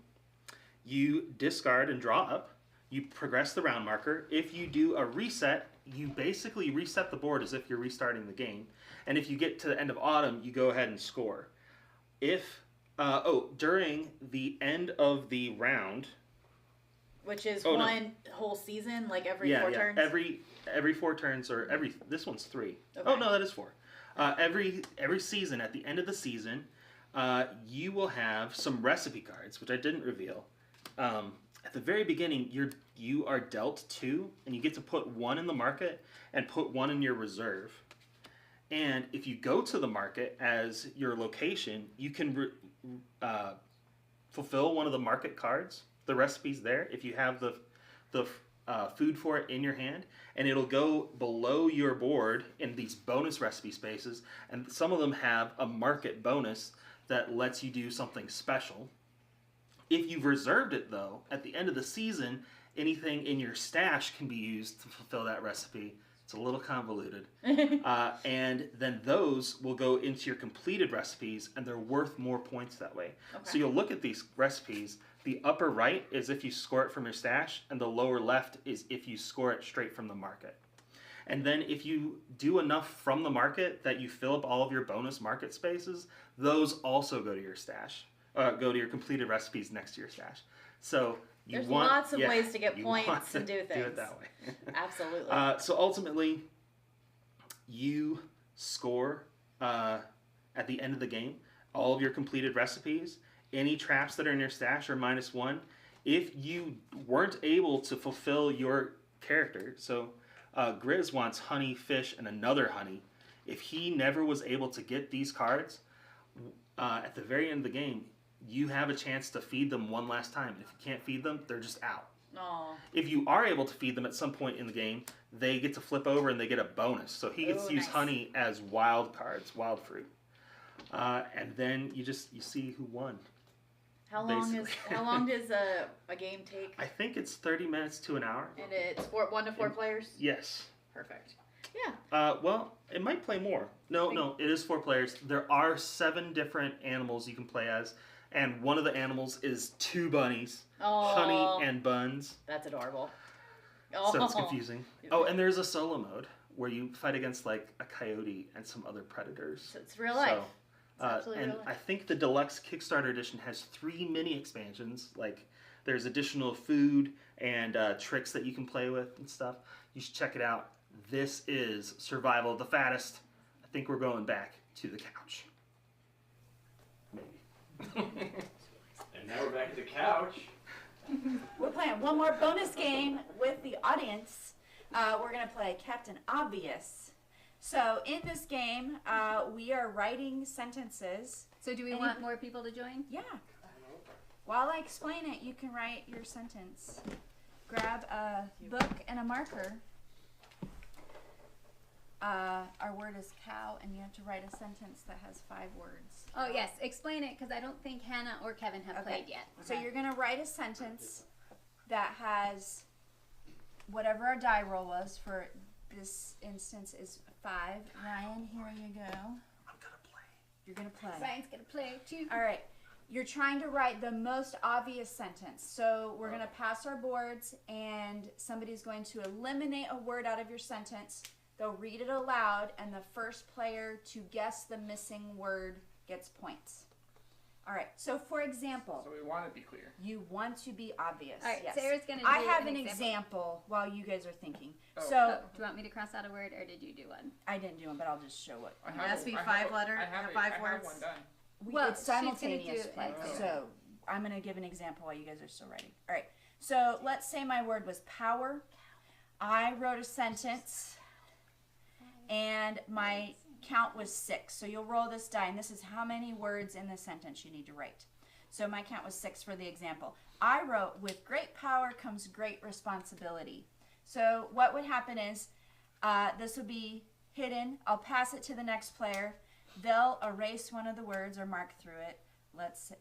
you discard and draw up. You progress the round marker. If you do a reset, you basically reset the board as if you're restarting the game. And if you get to the end of autumn, you go ahead and score. If during the end of the round, Which is one whole season, like every 4 turns? Every 4 turns, or this one's 3. Okay. Oh no, that is 4. Every season, at the end of the season, you will have some recipe cards, which I didn't reveal. At the very beginning, you are dealt 2, and you get to put 1 in the market and put 1 in your reserve. And if you go to the market as your location, you can fulfill one of the market cards. The recipe's there. If you have the food for it in your hand, and it'll go below your board in these bonus recipe spaces, and some of them have a market bonus that lets you do something special. If you've reserved it, though, at the end of the season, anything in your stash can be used to fulfill that recipe. It's a little convoluted. And then those will go into your completed recipes, and they're worth more points that way. Okay. So you'll look at these recipes. The upper right is if you score it from your stash, and the lower left is if you score it straight from the market. And then if you do enough from the market that you fill up all of your bonus market spaces, those also go to your stash. Go to your completed recipes next to your stash. So There's lots of ways to get points and do things. Do it that way. Absolutely. So ultimately, you score at the end of the game all of your completed recipes. Any traps that are in your stash are -1. If you weren't able to fulfill your character, so Grizz wants honey, fish, and another honey. If he never was able to get these cards, at the very end of the game, you have a chance to feed them one last time. If you can't feed them, they're just out. Aw. If you are able to feed them at some point in the game, they get to flip over and they get a bonus. So he gets to use nice. honey as wild cards, wild fruit. And then you see who won. How long basically. does a game take? I think it's 30 minutes to an hour. And it's 1 to 4 players? Yes. Perfect. Yeah. Well, it might play more. No, it is 4 players. There are 7 different animals you can play as, and one of the animals is 2 bunnies, Oh, honey and buns. that's adorable. So it's confusing. Oh, and there's a solo mode where you fight against like a coyote and some other predators. So it's real life. So, absolutely and real life. I think the deluxe Kickstarter edition has 3 mini expansions. Like there's additional food and tricks that you can play with and stuff. You should check it out. This is Survival of the Fattest. I think we're going back to the couch. Maybe. And now we're back at the couch. We're playing one more bonus game with the audience. We're going to play Captain Obvious. So in this game, we are writing sentences. So do we want more people to join? Yeah. While I explain it, you can write your sentence. Grab a book and a marker. Our word is cow, and you have to write a sentence that has 5 words. Oh yes, explain it because I don't think Hannah or Kevin have played yet. So you're going to write a sentence that has whatever our die roll was. For this instance is 5. Ryan, here you go. I'm going to play. You're going to play. Ryan's gonna play too. All right. You're trying to write the most obvious sentence. So we're going to pass our boards, and somebody's going to eliminate a word out of your sentence. They'll read it aloud, and the first player to guess the missing word gets points. All right. So, for example, So we want to be clear. you want to be obvious. All right, Yes. Sarah's gonna. I do have an example while you guys are thinking. Oh. So Oh, do you want me to cross out a word, or did you do one? I didn't do one, but I'll just show it. I It has to be 5 letter, 5 words. one done. Well, It's she's gonna do simultaneous it play. later. So I'm going to give an example while you guys are still writing. All right. So let's say my word was power. I wrote a sentence, and my count was 6. So you'll roll this die, and this is how many words in the sentence you need to write. So my count was 6 for the example. I wrote, with great power comes great responsibility. So what would happen is this would be hidden. I'll pass it to the next player. They'll erase one of the words or mark through it.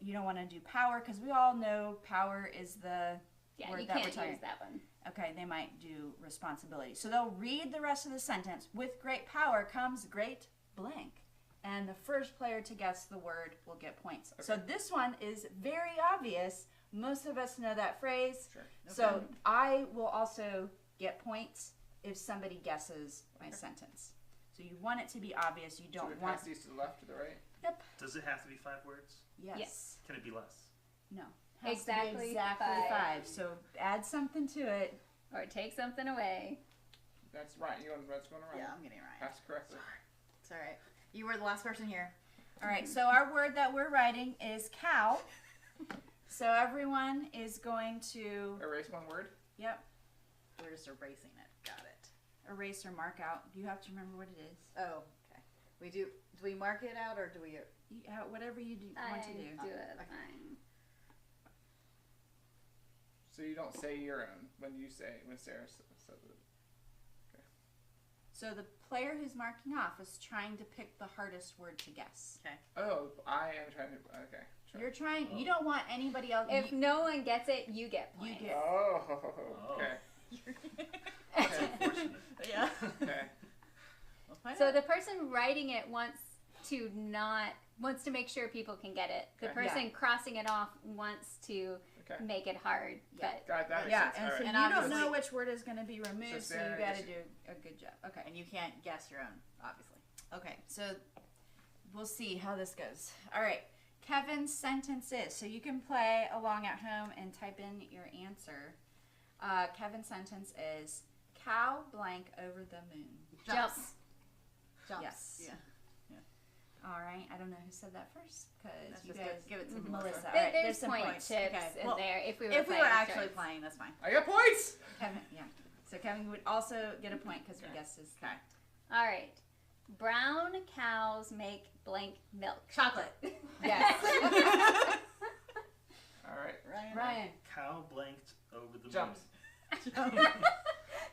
You don't want to do power because we all know power is the Yeah, word you that we're can't talking. use that one. Okay, they might do responsibility. So they'll read the rest of the sentence. With great power comes great blank. And the first player to guess the word will get points. Okay. So this one is very obvious. Most of us know that phrase. Sure. So I will also get points if somebody guesses my sentence. So you want it to be obvious. You Should we don't want... pass these to the left or the right? Yep. Does it have to be 5 words? Yes. Yes. Can it be less? No. Has to be Exactly exactly 5. So add something to it. Or take something away. That's right. That's going around. Yeah, I'm getting it right. Pass correctly. It's all right. You were the last person here. All right, so our word that we're writing is cow. So everyone is going to, Erase one word. yep, We're just erasing it. Got it. erase or mark out. You have to remember what it is. Oh, okay. Do we mark it out or do we? Whatever you want to do. Do it. Okay. Fine. So you don't say your own when Sarah says it. So the player who's marking off is trying to pick the hardest word to guess. Oh, I am trying to. Okay. Sure. You're trying. You don't want anybody else. If no one gets it, you get You points. get- Oh. Okay. That's unfortunate. Yeah. Okay. We'll find So out. the person writing it wants to make sure people can get it. The Okay. person crossing it off wants to Okay. make it hard. Yeah. But Got that. Yeah, Makes and sense. so All And you don't obviously- know which word is going to be removed, so Sarah you got to gets- do a good job. Okay. And you can't guess your own, obviously. Okay, so we'll see how this goes. All right, Kevin's sentence is, so you can play along at home and type in your answer. Kevin's sentence is, cow blank over the moon. jumps. Jumps. Yes. Yeah. All right, I don't know who said that first, because Let's you just guys, give it to Melissa. All There- right, there's some point points. chips Okay, in well, there if we were If we playing were actually turns. playing, that's fine. I got points. Kevin, yeah. So Kevin would also get a point because he Okay. guesses. Okay. All right. Brown cows make blank milk. Chocolate. Yes. All right. Ryan. Cow blanked over the Jumps. moon.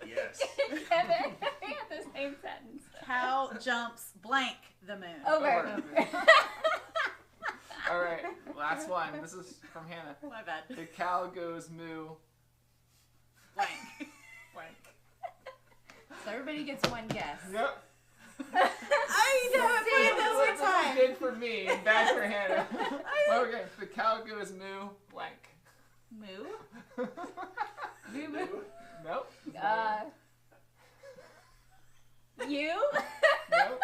Yes. Kevin, we got the same sentence. Cow jumps blank the moon. Over. All right. Last one. This is from Hannah. My bad. The cow goes moo. Blank. Blank. So everybody gets one guess. Yep. I know This is good for me and bad for Hannah. Okay. The cow goes moo. Blank. Moo. Moo moo. Nope. You? Nope.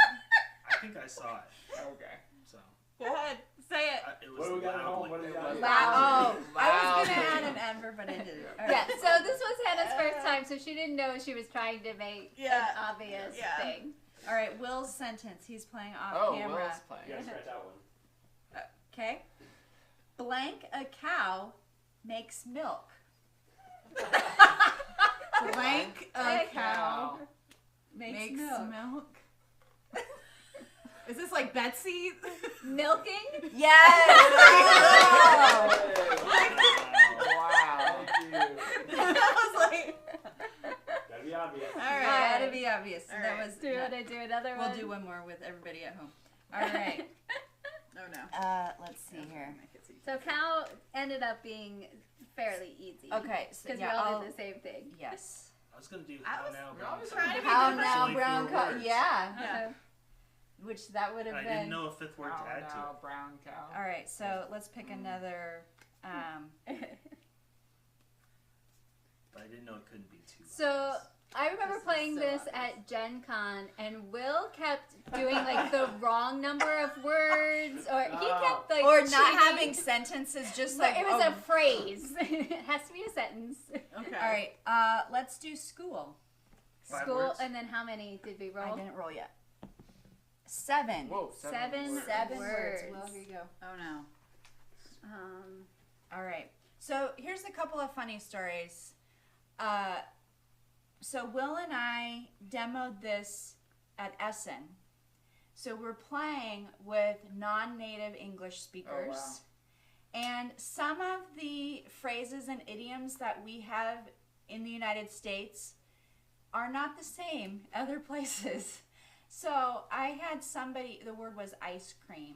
I think I saw it. Okay. So Go ahead. Say it. it was What do we got at home? loudly. What do we It got? was Oh, I was Loudly. gonna add an adverb, but I didn't. All Yeah, right. so this was Hannah's first time, so she didn't know she was trying to make Yeah. an obvious Yeah. thing. All right. Will's sentence. He's playing off Oh, camera. Will's You playing. gotta scratch out one. Okay. Blank a cow makes milk. Blank a cow Makes, makes milk. milk. Is this like Betsy? Milking? Yes. Wow. Thank you. I was like, Gotta be obvious. All right. Alright. Gotta be obvious. All That right. was. Do you want to do another one? We'll do one more with everybody at home. All right. oh no. Let's see here. So cow ended up being fairly easy. Okay. So Because yeah, we all I'll- did the same thing. Yes. I was gonna do I how was- now. we're brown always cow. trying to be How different. now Only brown four cow? words. Yeah. Yeah. Which that would have I been. didn't know a fifth word to Cow add to now, it. brown cow. All right. So let's pick another. But I didn't know it couldn't be two. So letters. I remember This is playing so this obvious. at Gen Con, and Will kept doing like the wrong number of words, or he kept like or not cheating. having sentences, just But like it was oh. a phrase. It has to be a sentence. Okay. All right. Let's do school. 5 School, words? and then how many did we roll? I didn't roll yet. 7. Whoa. Seven words. 7 words. words. Well, here you go. Oh no. All right. So here's a couple of funny stories. So Will and I demoed this at Essen. So we're playing with non-native English speakers. Oh, wow. And some of the phrases and idioms that we have in the United States are not the same other places. So I had somebody, the word was ice cream,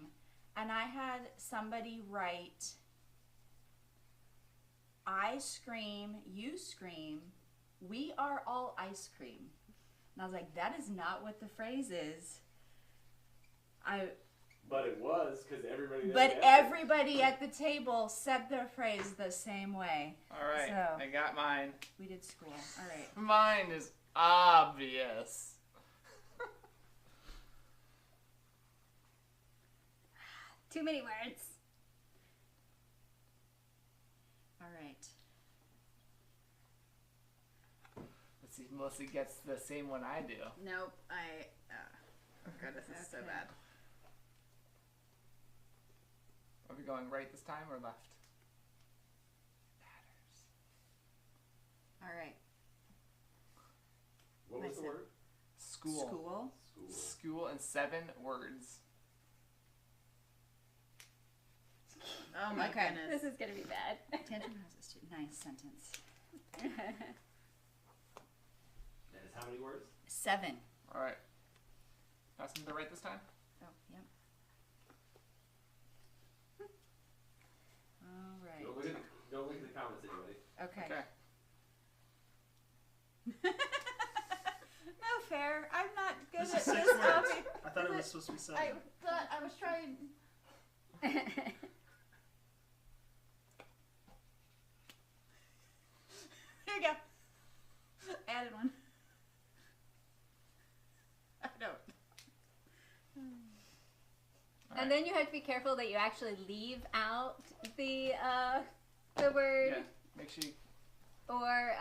and I had somebody write, I scream, you scream, we are all ice cream. And I was like, that is not what the phrase is. But it was because everybody. But everybody at the table said their phrase the same way. All right. So- I got mine. We did school. All right. Mine is obvious. Too many words. All right. Let's see if Melissa gets the same one I do. Nope. God, this is so Okay. bad. Are we going right this time or left? All right. What was the Listen. word? School. School. School and 7 words. Oh my Okay. goodness. This is gonna be bad. Tantrum has a student. Nice sentence. That is how many words? 7. All right. Asking to write this time? Oh, yep. All right. Don't look at the comments, anybody. Okay. Okay. No fair. I'm not good This at is 6 this words. hobby. I thought it was supposed to be 7. I thought I was trying. Here you go. Added one. I don't. And then you have to be careful that you actually leave out the word, Yeah. Make sure you. or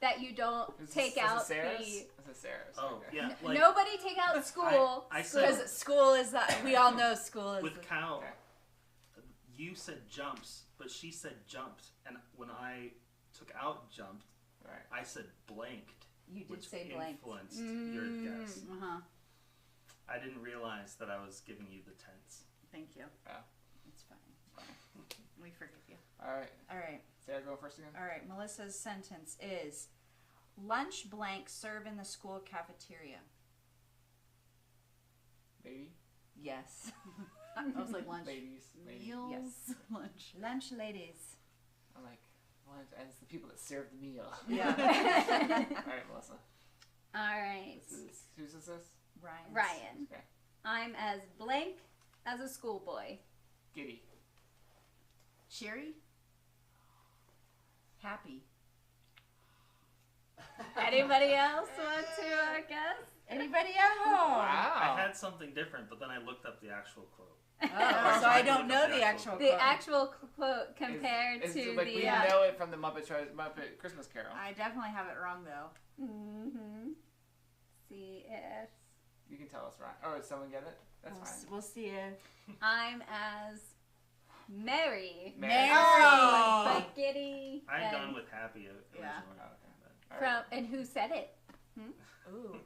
that you don't take is out it Sarah's? the. Is it Sarah's? Oh, Okay. yeah. Like, Nobody take out school. I said Because school is that we all know school is. with Cal, Okay. you said jumps, but she said jumped. And when I took out jumped, Right. I said blanked. You did Which say blank. influenced your guess. Uh huh. I didn't realize that I was giving you the tense. Thank you. It's fine. We forgive you. All right. All right. Sarah, go first again. All right. Melissa's sentence is lunch blank serve in the school cafeteria. Baby. Yes. I was like lunch. Ladies. Ladies. Meals. Yes. Lunch. Lunch ladies. I'm like, lunch, and it's the people that serve the meal. Yeah. All right, Melissa. All right, Who's this? Ryan. Ryan. Okay. I'm as blank as a schoolboy. Giddy. Cheery. Happy. Anybody else want to guess? Anybody at home? Wow. I had something different, but then I looked up the actual quote. Oh, so I don't know the actual The quote. actual quote compared It's to like the. we know it from the Muppet Christmas Carol. I definitely have it wrong though. Mm-hmm. See if You can tell us, right? Oh, did someone get it? That's fine. We'll see if I'm as merry, Mary. Oh. but giddy. I had and gone with happy originally. Yeah. Oh, okay. All from right. and who said it? ooh.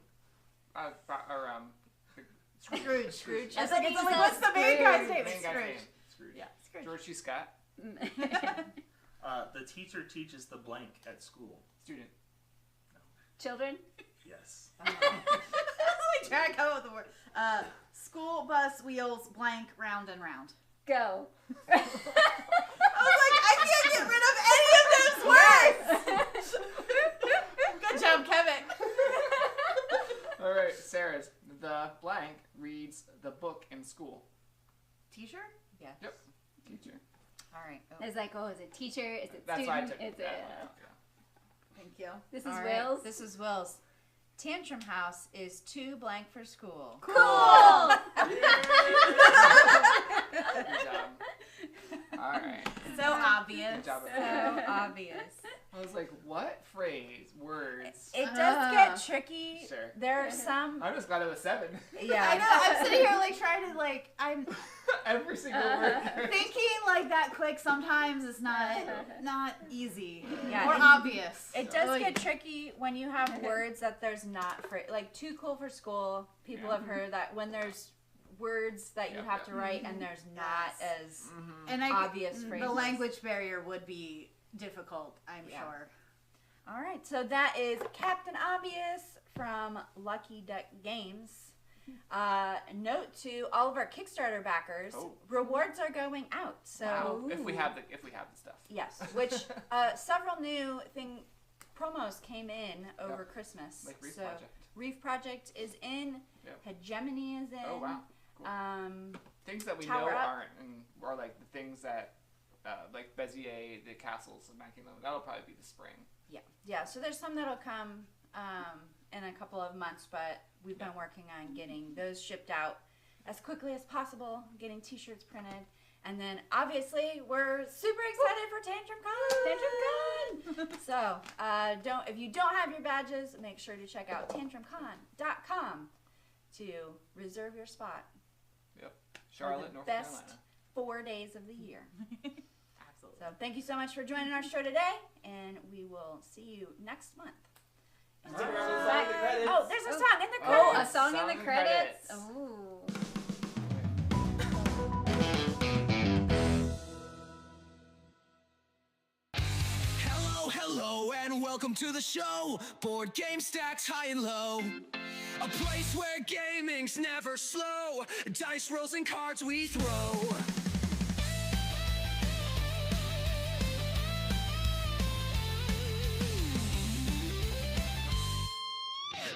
Scrooge. Scrooge. I was like, Ebenezer what's the main guy's name? Main It's guy's Scrooge. name. Scrooge. Yeah, Scrooge. George C. Scott. The teacher teaches the blank at school. Student. Children. Yes. I was like trying to come up with the word. School bus wheels blank round and round. Go. I was like, I can't get rid of any of those words. Good job, Kevin. All right, Sarah's. The blank reads the book in school. Teacher? Yeah. Yep. Teacher. All right. Oh. It's like, oh, is it teacher? Is it That's student? why I took Is that it? one. Thank you. This is All right, Will's. This is Will's. Tantrum House is too blank for school. Cool. Good job. All right. So obvious. Good job. So obvious. I was like, what phrase? Words? It does get tricky. Sure. There are some. I'm just glad it was 7. Yeah. I know. I'm sitting here like trying to like. I'm Every single word. thinking like that quick. Sometimes is not easy. Yeah, Or it- obvious. It does Like, get tricky when you have words that there's not like too cool for school. People Yeah. have heard that when there's words that you Yeah, have yeah. to write and there's not as Mm-hmm. and I obvious phrases. the language barrier would be difficult. I'm Yeah. sure. All right, so that is Captain Obvious from Lucky Duck Games. Note to all of our Kickstarter backers: Oh. rewards are going out. So Wow. If we have the stuff. yes, which several new promos came in over Christmas. Like Reef so Project. Reef Project is in. Yep. Hegemony is in. Oh wow. Cool. Things that we Tower know Up. aren't, and are like the things that, like Bezier, the castles of Mackinac. That'll probably be the spring. Yeah. So there's some that'll come in a couple of months, but we've been working on getting those shipped out as quickly as possible, getting T-shirts printed, and then obviously we're super excited for TantrumCon. So if you don't have your badges, make sure to check out TantrumCon.com to reserve your spot. Charlotte, the North best Carolina. 4 days of the year. Absolutely. So thank you so much for joining our show today, and we will see you next month. Stick around for the song in the credits. Oh, there's a song in the Oh, credits. a song in the Song credits. credits. Oh. Hello, and welcome to the show. Board game stacks high and low. A place where gaming's never slow. Dice rolls and cards we throw.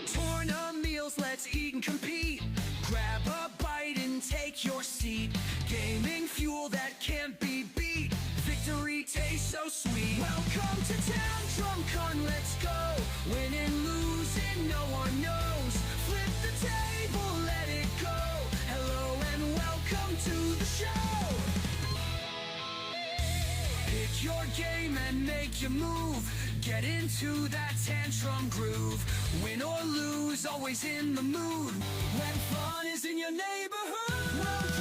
Torna meals, let's eat and compete. Grab a bite and take your seat. Gaming fuel that can't be beat. Victory tastes so sweet. Welcome to TantrumCon, let's go. Winning, losing, no one knows. Flip the table, let it go. Hello and welcome to the show. Pick your game and make your move. Get into that tantrum groove. Win or lose, always in the mood. When fun is in your neighborhood.